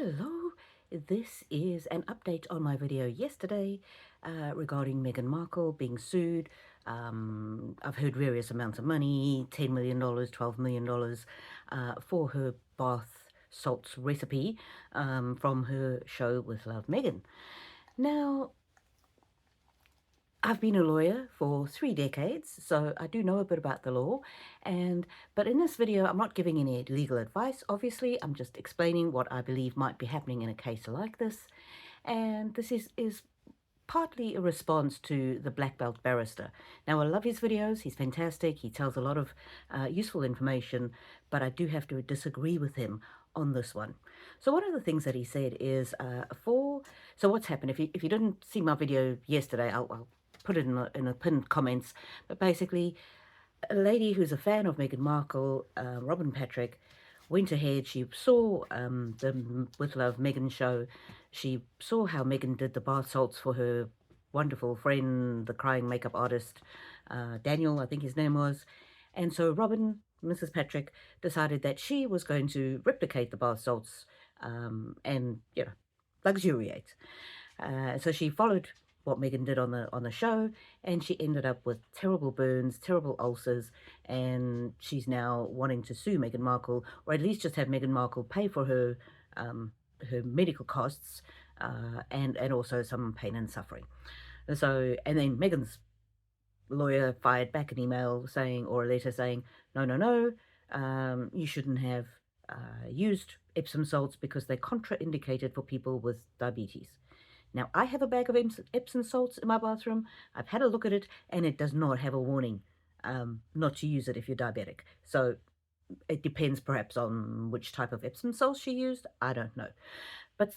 Hello, this is an update on my video yesterday regarding Meghan Markle being sued. I've heard various amounts of money, $10 million, $12 million, for her bath salts recipe from her show With Love Meghan. Now, I've been a lawyer for 3 decades, so I do know a bit about the law, but in this video I'm not giving any legal advice, obviously. I'm just explaining what I believe might be happening in a case like this, and this is partly a response to the black belt barrister. Now, I love his videos, he's fantastic, he tells a lot of useful information, but I do have to disagree with him on this one. So one of the things that he said is, so what's happened, if you didn't see my video yesterday, I'll put it in the pinned comments, but basically, a lady who's a fan of Meghan Markle, Robin Patrick, went ahead, she saw the With Love Meghan show, she saw how Meghan did the bath salts for her wonderful friend, the crying makeup artist, Daniel, I think his name was, and so Robin, Mrs. Patrick, decided that she was going to replicate the bath salts and, luxuriate. So she followed what Meghan did on the show, and she ended up with terrible burns, terrible ulcers, and she's now wanting to sue Meghan Markle, or at least just have Meghan Markle pay for her her medical costs and also some pain and suffering. So, and then Meghan's lawyer fired back an email saying, or a letter saying, no, you shouldn't have used Epsom salts because they're contraindicated for people with diabetes. Now, I have a bag of Epsom salts in my bathroom. I've had a look at it, and it does not have a warning not to use it if you're diabetic. So it depends perhaps on which type of Epsom salts she used. I don't know. But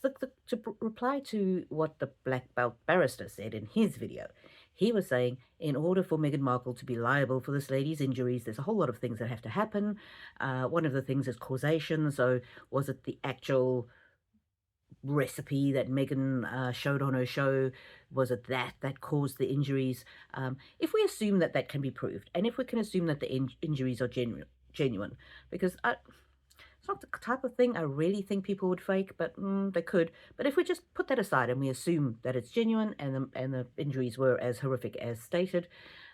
to reply to what the black belt barrister said in his video, he was saying, in order for Meghan Markle to be liable for this lady's injuries, there's a whole lot of things that have to happen. One of the things is causation. So was it the actual recipe that Meghan showed on her show? Was it that caused the injuries? If we assume that can be proved, and if we can assume that the injuries are genuine, because it's not the type of thing I really think people would fake, but they could. But if we just put that aside and we assume that it's genuine and the injuries were as horrific as stated,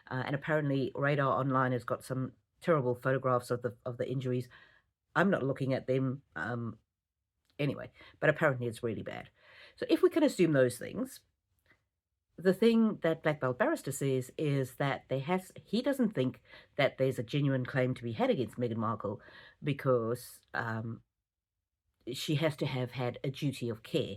and apparently Radar Online has got some terrible photographs of the injuries. I'm not looking at them anyway, but apparently it's really bad. So if we can assume those things, the thing that Black Belt Barrister says is that he doesn't think that there's a genuine claim to be had against Meghan Markle because she has to have had a duty of care,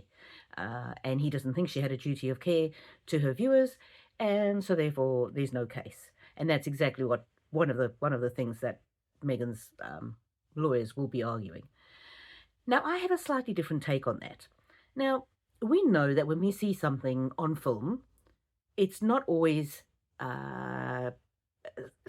and he doesn't think she had a duty of care to her viewers, and so therefore there's no case. And that's exactly what one of the things that Meghan's lawyers will be arguing. Now, I have a slightly different take on that. Now, we know that when we see something on film, it's not always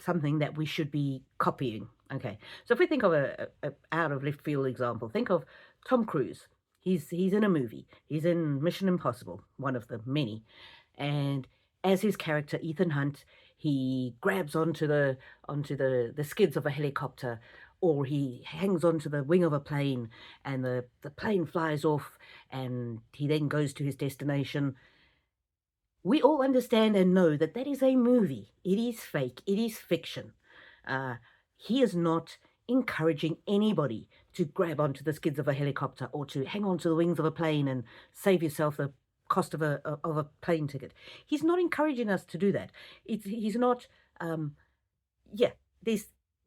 something that we should be copying. Okay, so if we think of a out of left field example, think of Tom Cruise. He's in a movie. He's in Mission Impossible, one of the many, and as his character Ethan Hunt, he grabs onto the skids of a helicopter, or he hangs onto the wing of a plane, and the plane flies off, and he then goes to his destination. We all understand and know that is a movie. It is fake. It is fiction. He is not encouraging anybody to grab onto the skids of a helicopter or to hang onto the wings of a plane and save yourself the cost of a plane ticket. He's not encouraging us to do that. He's not.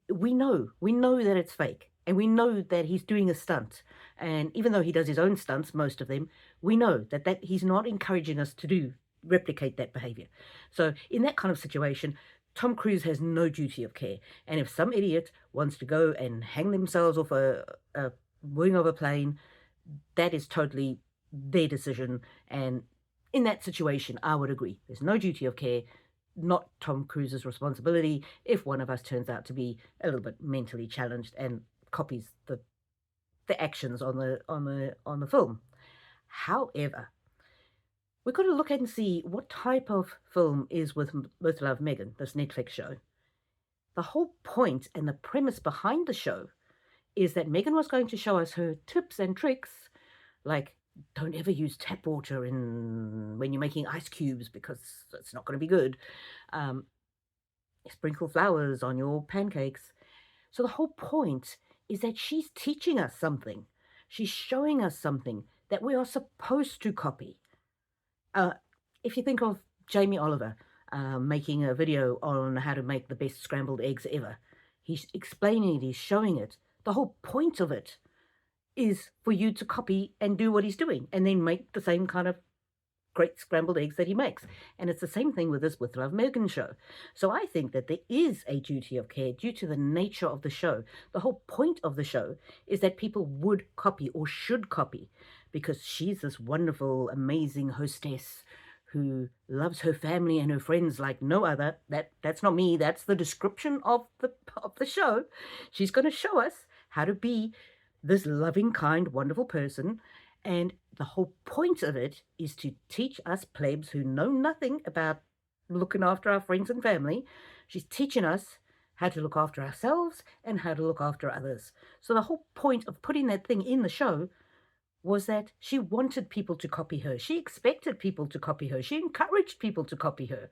We know that it's fake, and we know that he's doing a stunt. And even though he does his own stunts, most of them, we know that he's not encouraging us to replicate that behavior. So in that kind of situation, Tom Cruise has no duty of care. And if some idiot wants to go and hang themselves off a wing of a plane, that is totally their decision. And in that situation, I would agree. There's no duty of care, not Tom Cruise's responsibility if one of us turns out to be a little bit mentally challenged and copies the actions on the film. However, we've got to look and see what type of film is with Love Meghan, this Netflix show. The whole point and the premise behind the show is that Meghan was going to show us her tips and tricks Like, don't ever use tap water when you're making ice cubes because it's not going to be good. Um, Sprinkle flowers on your pancakes. So the whole point is that she's teaching us something. She's showing us something that we are supposed to copy. Uh, if you think of Jamie Oliver making a video on how to make the best scrambled eggs ever, he's explaining it, he's showing it. The whole point of it is for you to copy and do what he's doing and then make the same kind of great scrambled eggs that he makes. And it's the same thing with this With Love Meghan show. So I think that there is a duty of care due to the nature of the show. The whole point of the show is that people would copy or should copy because she's this wonderful, amazing hostess who loves her family and her friends like no other. That's not me. That's the description of the show. She's going to show us how to be this loving, kind, wonderful person. And the whole point of it is to teach us plebs who know nothing about looking after our friends and family. She's teaching us how to look after ourselves and how to look after others. So the whole point of putting that thing in the show was that she wanted people to copy her. She expected people to copy her. She encouraged people to copy her.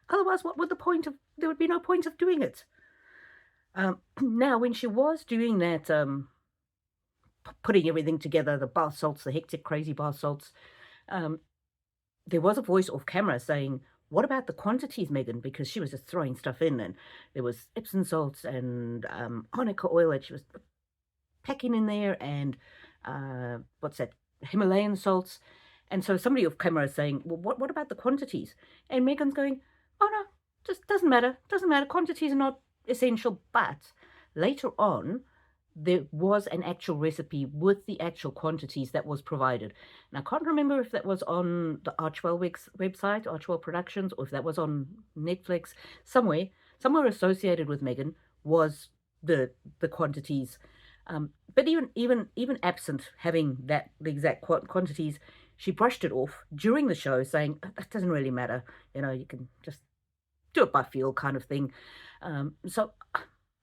Otherwise, what would the point of, there would be no point of doing it. Now, when she was doing that, putting everything together, the bath salts, the hectic, crazy bath salts, there was a voice off camera saying, what about the quantities, Meghan? Because she was just throwing stuff in, and there was Epsom salts and arnica oil that she was packing in there, and what's that, Himalayan salts. And so somebody off camera is saying, well, what about the quantities? And Meghan's going, oh no, just doesn't matter. Quantities are not essential. But later on, there was an actual recipe with the actual quantities that was provided. And I can't remember if that was on the Archwell website, Archwell Productions, or if that was on Netflix. Somewhere associated with Meghan was the quantities. But even absent having the exact quantities, she brushed it off during the show, saying that doesn't really matter. You can just do it by feel, kind of thing. So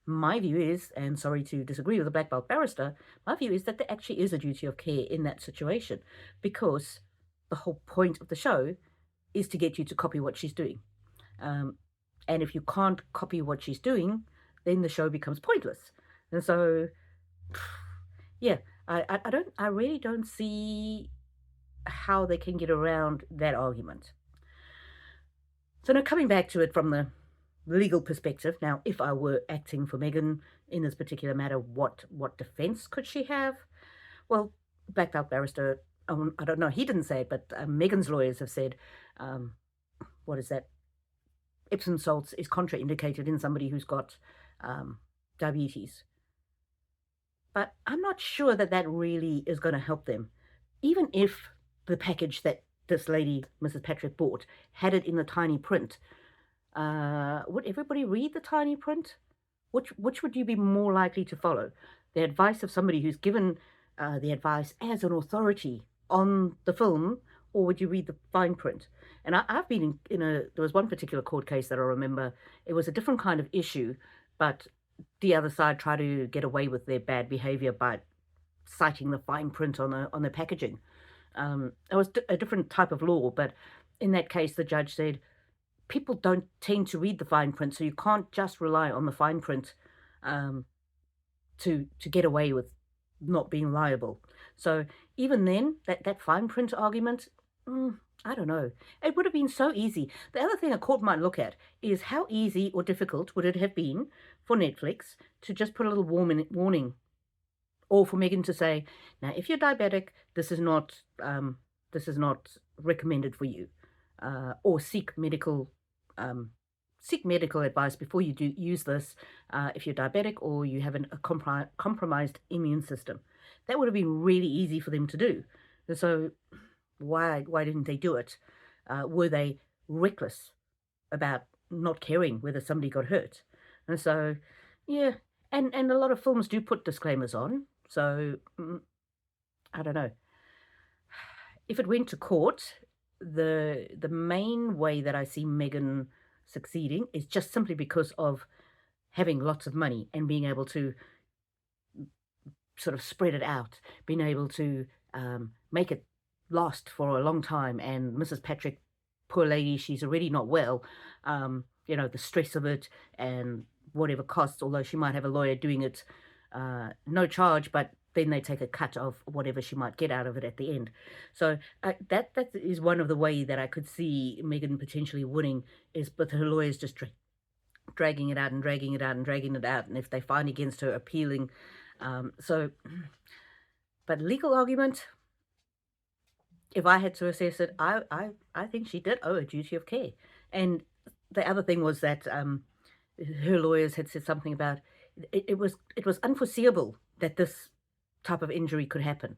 my view is, and sorry to disagree with the black belt barrister, my view is that there actually is a duty of care in that situation, because the whole point of the show is to get you to copy what she's doing. And if you can't copy what she's doing, then the show becomes pointless. And so, yeah, I really don't see how they can get around that argument. So now, coming back to it from the legal perspective, now, if I were acting for Meghan in this particular matter, what defense could she have? Well, black belt barrister, I don't know, he didn't say it, but Meghan's lawyers have said, what is that? Epsom salts is contraindicated in somebody who's got diabetes. But I'm not sure that really is going to help them. Even if the package that this lady, Mrs. Patrick, bought had it in the tiny print, would everybody read the tiny print? Which would you be more likely to follow? The advice of somebody who's given the advice as an authority on the film, or would you read the fine print? And I've been there was one particular court case that I remember. It was a different kind of issue, but the other side tried to get away with their bad behavior by citing the fine print on the packaging. It was a different type of law, but in that case, the judge said, people don't tend to read the fine print, so you can't just rely on the fine print to get away with not being liable. So even then, that fine print argument, I don't know. It would have been so easy. The other thing a court might look at is how easy or difficult would it have been for Netflix to just put a little warning, or for Meghan to say, now, if you're diabetic, this is not recommended for you, or seek medical advice before you do use this if you're diabetic or you have a compromised immune system. That would have been really easy for them to do. And so why didn't they do it? Were they reckless about not caring whether somebody got hurt? And so, yeah, and a lot of films do put disclaimers on. So I don't know. If it went to court, the main way that I see Meghan succeeding is just simply because of having lots of money and being able to sort of spread it out, been able to make it last for a long time. And Mrs. Patrick, poor lady, she's already not well. The stress of it and whatever costs, although she might have a lawyer doing it, no charge, but then they take a cut of whatever she might get out of it at the end. So that is one of the way that I could see Meghan potentially winning, is with her lawyers just dragging it out and dragging it out and dragging it out, and if they find against her, appealing. But legal argument, if I had to assess it, I think she did owe a duty of care. And the other thing was that her lawyers had said something about it was unforeseeable that this type of injury could happen.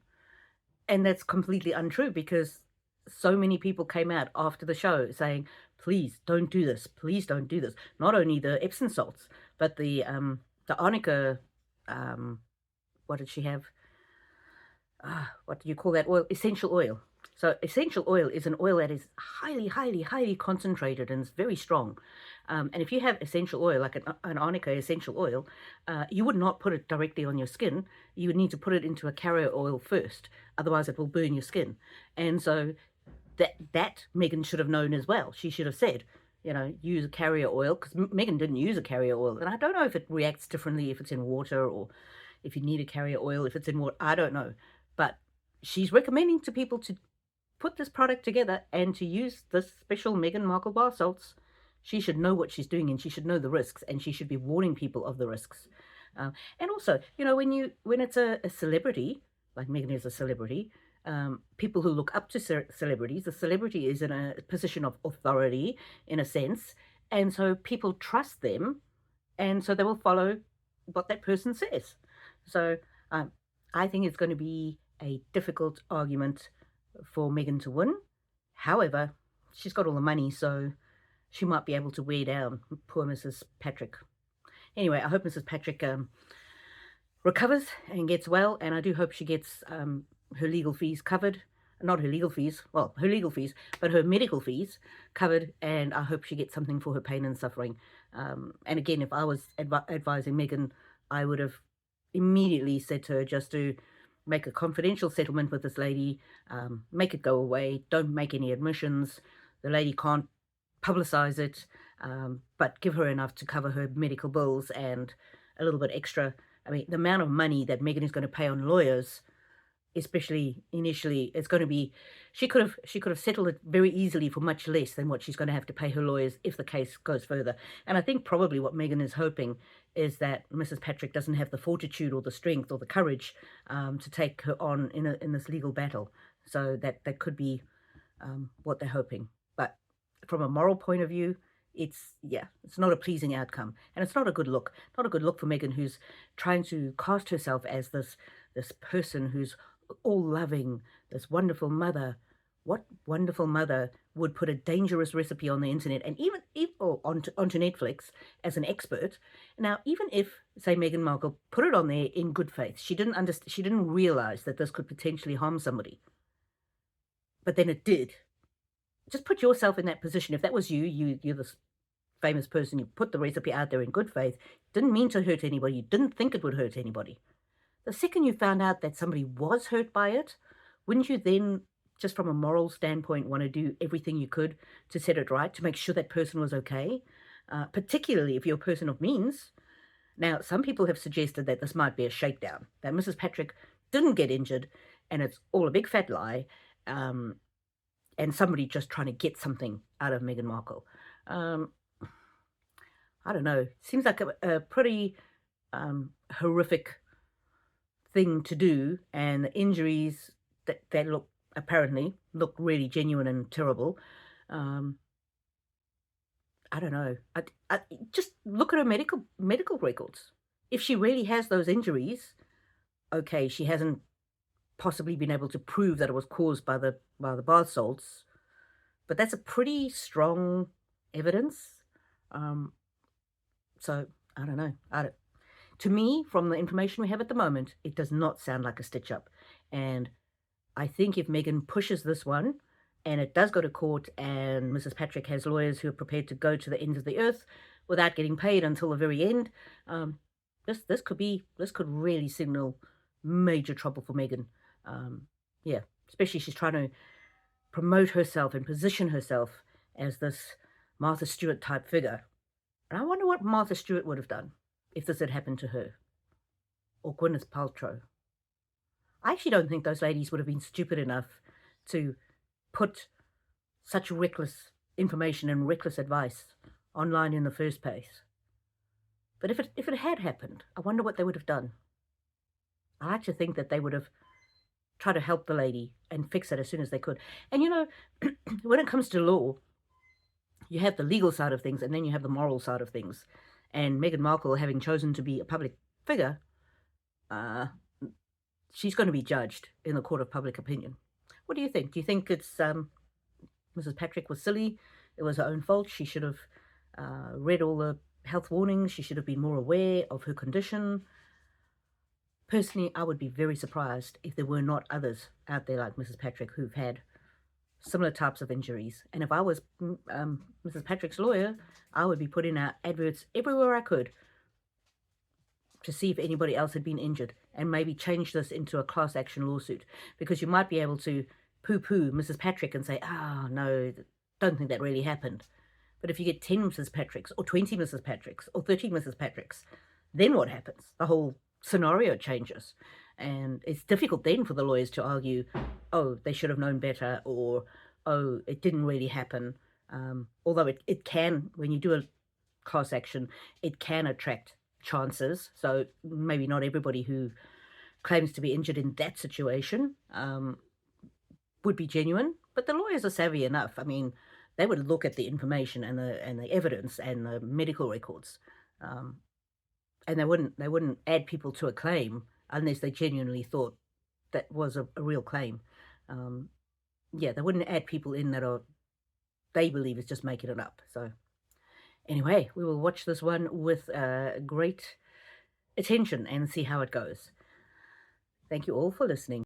And that's completely untrue, because so many people came out after the show saying, please don't do this, please don't do this. Not only the Epsom salts, but the arnica, what did she have? What do you call that oil? Essential oil. So essential oil is an oil that is highly, highly, highly concentrated and is very strong. And if you have essential oil, like an arnica essential oil, you would not put it directly on your skin. You would need to put it into a carrier oil first. Otherwise, it will burn your skin. And so that Meghan should have known as well. She should have said, use a carrier oil, because Meghan didn't use a carrier oil. And I don't know if it reacts differently if it's in water, or if you need a carrier oil if it's in water. I don't know. But she's recommending to people to put this product together and to use this special Meghan Markle bath salts. She should know what she's doing, and she should know the risks, and she should be warning people of the risks. And also, when it's a celebrity, like Meghan is a celebrity, people who look up to celebrities, the celebrity is in a position of authority, in a sense, and so people trust them, and so they will follow what that person says. So I think it's going to be a difficult argument for Meghan to win. However, she's got all the money, so she might be able to wear down poor Mrs. Patrick. Anyway, I hope Mrs. Patrick recovers and gets well, and I do hope she gets her legal fees covered. Not her legal fees, well, her legal fees, but her medical fees covered, and I hope she gets something for her pain and suffering. And again, if I was advising Meghan, I would have immediately said to her just to make a confidential settlement with this lady, make it go away, don't make any admissions. The lady can't publicize it, but give her enough to cover her medical bills and a little bit extra. I mean, the amount of money that Meghan is going to pay on lawyers, especially initially, it's going to be, she could have settled it very easily for much less than what she's going to have to pay her lawyers if the case goes further. And I think probably what Meghan is hoping is that Mrs. Patrick doesn't have the fortitude or the strength or the courage to take her on in this legal battle. So that could be what they're hoping. But from a moral point of view, it's not a pleasing outcome, and it's not a good look. Not a good look for Meghan, who's trying to cast herself as this person who's all loving, this wonderful mother. What wonderful mother would put a dangerous recipe on the internet and even onto Netflix as an expert? Now, even if, say, Meghan Markle put it on there in good faith, she didn't realize that this could potentially harm somebody, but then it did. Just put yourself in that position. If that was you're this famous person, you put the recipe out there in good faith, didn't mean to hurt anybody, you didn't think it would hurt anybody. The second you found out that somebody was hurt by it, wouldn't you then, just from a moral standpoint, want to do everything you could to set it right, to make sure that person was okay, particularly if you're a person of means? Now, some people have suggested that this might be a shakedown, that Mrs. Patrick didn't get injured, and it's all a big fat lie, and somebody just trying to get something out of Meghan Markle. I don't know. Seems like a pretty horrific thing to do, and the injuries that apparently look really genuine and terrible. I don't know. I just look at her medical records. If she really has those injuries, okay, she hasn't possibly been able to prove that it was caused by the bath salts, but that's a pretty strong evidence. So I don't know. To me, from the information we have at the moment, it does not sound like a stitch up. And I think if Meghan pushes this one, and it does go to court, and Mrs. Patrick has lawyers who are prepared to go to the ends of the earth without getting paid until the very end, this could really signal major trouble for Meghan. Yeah, especially she's trying to promote herself and position herself as this Martha Stewart type figure. And I wonder what Martha Stewart would have done if this had happened to her, or Gwyneth Paltrow. I actually don't think those ladies would have been stupid enough to put such reckless information and reckless advice online in the first place. But if it had happened, I wonder what they would have done. I like to think that they would have tried to help the lady and fix it as soon as they could. And you know, when it comes to law, you have the legal side of things and then you have the moral side of things. And Meghan Markle, having chosen to be a public figure, she's going to be judged in the court of public opinion. What do you think? Do you think it's Mrs. Patrick was silly? It was her own fault. She should have read all the health warnings. She should have been more aware of her condition. Personally, I would be very surprised if there were not others out there like Mrs. Patrick who've had similar types of injuries. And if I was Mrs. Patrick's lawyer, I would be putting out adverts everywhere I could to see if anybody else had been injured and maybe change this into a class action lawsuit, because you might be able to poo-poo Mrs. Patrick and say, no, don't think that really happened. But if you get 10 Mrs. Patricks or 20 Mrs. Patricks or 30 Mrs. Patricks, then what happens? The whole scenario changes. And it's difficult then for the lawyers to argue, oh, they should have known better, or, oh, it didn't really happen. Although it can, when you do a class action, it can attract chances. So maybe not everybody who claims to be injured in that situation would be genuine, but the lawyers are savvy enough. I mean, they would look at the information and the evidence and the medical records, and they wouldn't add people to a claim unless they genuinely thought that was a real claim. Yeah, they wouldn't add people in that they believe is just making it up. So anyway, we will watch this one with great attention and see how it goes. Thank you all for listening.